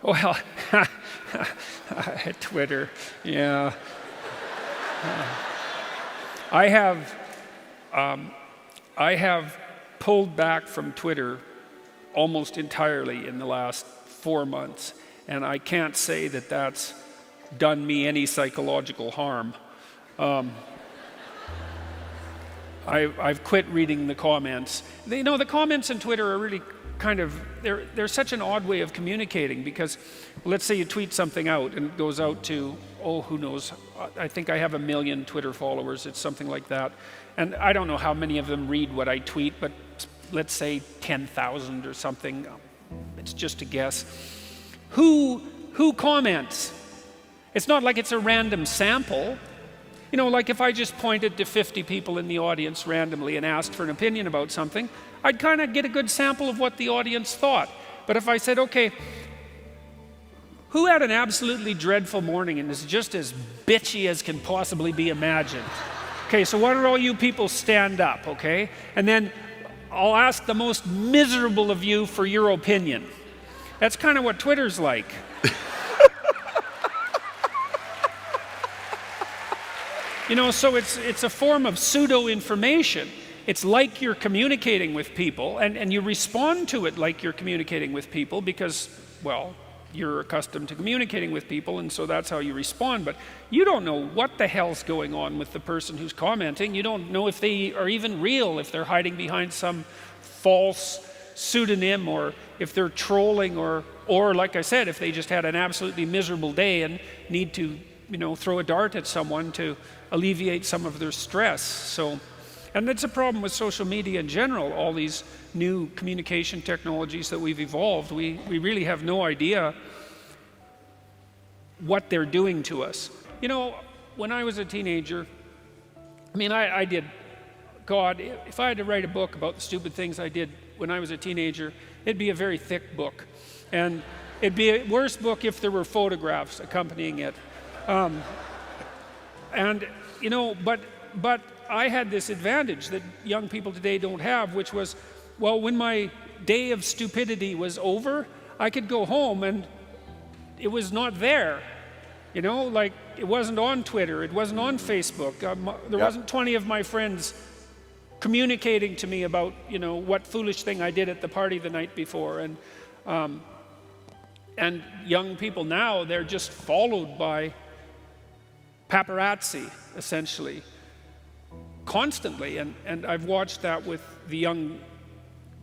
Well, Twitter, yeah. I have pulled back from Twitter almost entirely in the last 4 months, and I can't say that that's done me any psychological harm. I've quit reading the comments. The comments on Twitter are really kind of, they're such an odd way of communicating, because let's say you tweet something out and it goes out to, who knows, I think I have 1 million Twitter followers, it's something like that. And I don't know how many of them read what I tweet, but let's say 10,000 or something. It's just a guess. Who comments? It's not like it's a random sample. Like if I just pointed to 50 people in the audience randomly and asked for an opinion about something, I'd kind of get a good sample of what the audience thought. But if I said, okay, who had an absolutely dreadful morning and is just as bitchy as can possibly be imagined? Okay, so why don't all you people stand up, okay? And then I'll ask the most miserable of you for your opinion. That's kind of what Twitter's like. So it's a form of pseudo-information. It's like you're communicating with people, and you respond to it like you're communicating with people because, well, you're accustomed to communicating with people, and so that's how you respond. But you don't know what the hell's going on with the person who's commenting. You don't know if they are even real, if they're hiding behind some false pseudonym, or if they're trolling, or like I said, if they just had an absolutely miserable day and need to, throw a dart at someone to alleviate some of their stress. And that's a problem with social media in general, all these new communication technologies that we've evolved. We really have no idea what they're doing to us. When I was a teenager, I did, God, if I had to write a book about the stupid things I did when I was a teenager, it'd be a very thick book. And it'd be a worse book if there were photographs accompanying it. But I had this advantage that young people today don't have, which was, well, when my day of stupidity was over, I could go home and it was not there. Like it wasn't on Twitter, it wasn't on Facebook. There wasn't 20 of my friends communicating to me about, what foolish thing I did at the party the night before. And young people now, they're just followed by paparazzi, essentially, constantly. And I've watched that with the young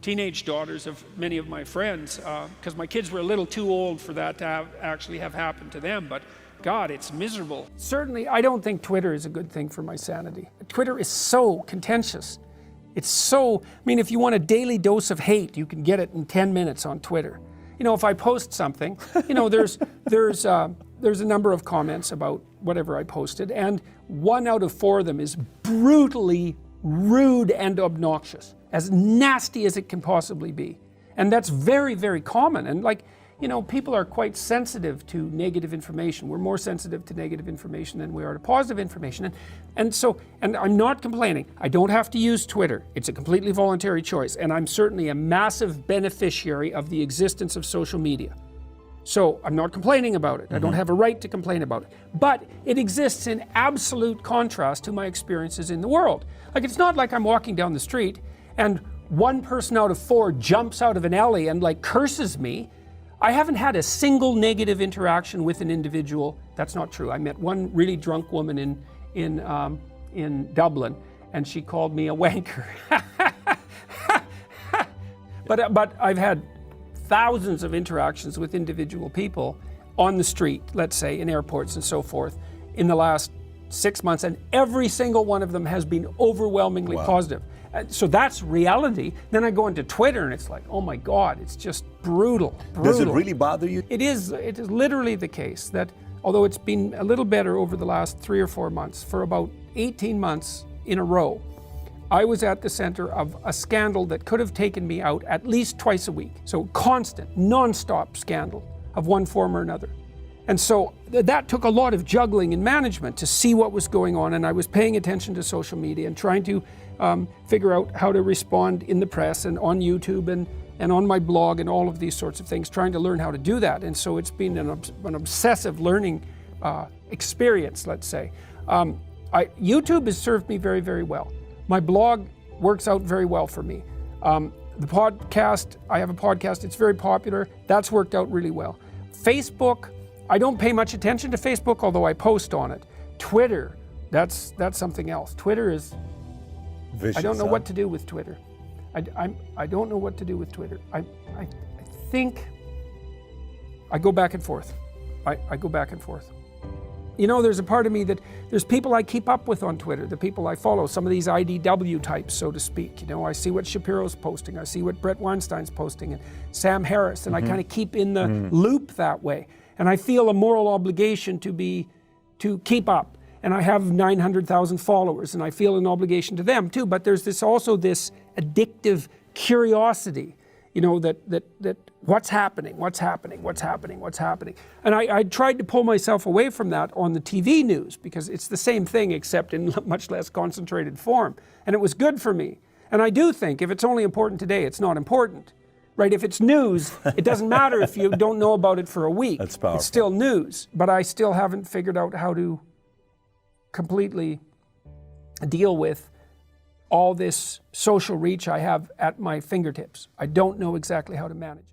teenage daughters of many of my friends, because my kids were a little too old for that to actually have happened to them. But God, it's miserable. Certainly, I don't think Twitter is a good thing for my sanity. Twitter is so contentious. It's so, if you want a daily dose of hate, you can get it in 10 minutes on Twitter. If I post something, there's a number of comments about whatever I posted, and 1 out of 4 of them is brutally rude and obnoxious, as nasty as it can possibly be. And that's very, very common. And people are quite sensitive to negative information. We're more sensitive to negative information than we are to positive information. And I'm not complaining. I don't have to use Twitter. It's a completely voluntary choice. And I'm certainly a massive beneficiary of the existence of social media. So I'm not complaining about it. I don't have a right to complain about it. But it exists in absolute contrast to my experiences in the world. It's not like I'm walking down the street and 1 person out of 4 jumps out of an alley and curses me. I haven't had a single negative interaction with an individual. That's not true. I met one really drunk woman in Dublin, and she called me a wanker. But I've had thousands of interactions with individual people on the street, let's say, in airports and so forth, in the last 6 months, and every single one of them has been overwhelmingly positive. So that's reality. Then I go into Twitter and it's like, oh my God, it's just brutal. Does it really bother you? It is literally the case that, although it's been a little better over the last 3 or 4 months, for about 18 months in a row, I was at the center of a scandal that could have taken me out at least twice a week. So constant, non-stop scandal of one form or another. And so that took a lot of juggling and management to see what was going on, and I was paying attention to social media and trying to figure out how to respond in the press and on YouTube and on my blog and all of these sorts of things, trying to learn how to do that. And so it's been an obsessive learning experience, let's say. YouTube has served me very, very well. My blog works out very well for me. The podcast, I have a podcast, it's very popular. That's worked out really well. Facebook, I don't pay much attention to Facebook, although I post on it. Twitter, that's something else. Twitter is, vicious, I don't know what to do with Twitter. I don't know what to do with Twitter. I think I go back and forth. I go back and forth. You know, there's a part of me that there's people I keep up with on Twitter, the people I follow, some of these IDW types, so to speak. You know, I see what Shapiro's posting, I see what Brett Weinstein's posting, and Sam Harris, and I kind of keep in the loop that way. And I feel a moral obligation to keep up. And I have 900,000 followers, and I feel an obligation to them too. But there's also this addictive curiosity, you know, that what's happening. And I tried to pull myself away from that on the TV news, because it's the same thing except in much less concentrated form. And it was good for me. And I do think if it's only important today, it's not important. Right? If it's news, it doesn't matter if you don't know about it for a week. That's powerful. It's still news. But I still haven't figured out how to completely deal with all this social reach I have at my fingertips. I don't know exactly how to manage.